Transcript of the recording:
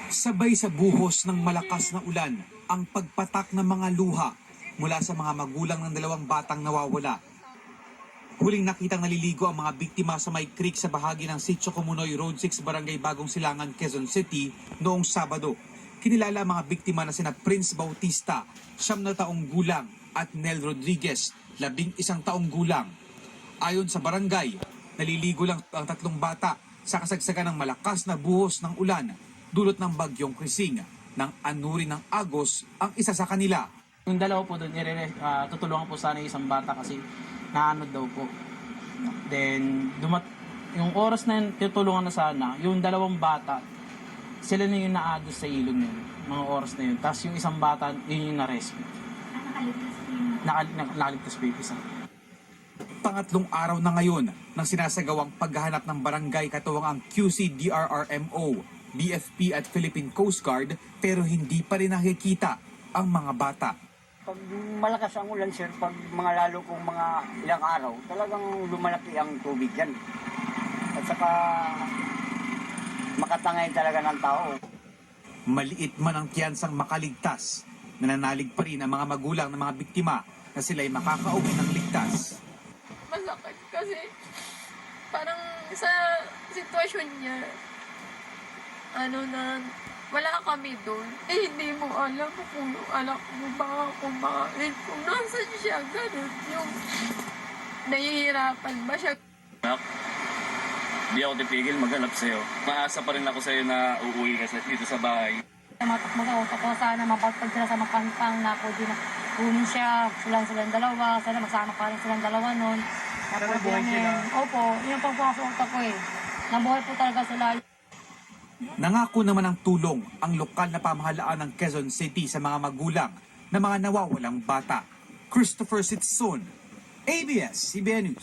Sabay sa buhos ng malakas na ulan ang pagpatak ng mga luha mula sa mga magulang ng dalawang batang nawawala. Huling nakitang naliligo ang mga biktima sa May Creek sa bahagi ng Sitio Comunoy Road 6, Barangay Bagong Silangan, Quezon City noong Sabado. Kinilala ang mga biktima na sina Prince Bautista, 9 na taong gulang, at Nel Rodriguez, 11 taong gulang. Ayon sa barangay, naliligo lang ang tatlong bata sa kasagsagan ng malakas na buhos ng ulan dulot ng bagyong Krising. Nang anuri ng agos ang isa sa kanila. Yung dalawa po doon, tutulungan po sana yung isang bata kasi naano daw po. Then, yung oras na yun, tutulungan na sana, yung dalawang bata, sila na yung naagos sa ilog na yun, mga oras na yun. Tapos yung isang bata, yun yung na-rescue. Nakaligtas po yung isa. Pangatlong araw na ngayon nang sinasagawang paghahanap ng barangay katuwang ang QC-DRRMO, BFP at Philippine Coast Guard, pero hindi pa rin nakikita ang mga bata. Pag malakas ang ulan, sir, pag mga lalo kong mga ilang araw, talagang lumalaki ang tubig yan. At saka makatangay talaga ng tao. Maliit man ang tiyansang makaligtas, nananalig pa rin ang mga magulang ng mga biktima na sila'y makakauwi ng ligtas. Masakit kasi parang sa sitwasyon niya, na wala kami doon. Hindi mo alam kung anak mo baka kumain. Kung nasan siya, ganun. Yung nahihirapan ba siya. Hindi ako tipigil maghanap sa'yo. Maasa pa rin ako sa'yo na uuwi ka dito sa bahay. Matakbo sa utak ko, sana mapagpag sila sa makampang na ako din na kunin siya, silang dalawa, sana masama pa rin silang dalawa nun. Nabuhay sila? Opo, yun ang pagpapasok utak ko eh. Nabuhay po talaga sila. Nangako naman ng tulong ang lokal na pamahalaan ng Quezon City sa mga magulang na mga nawawalang bata. Christopher Sitson, ABS-CBN News.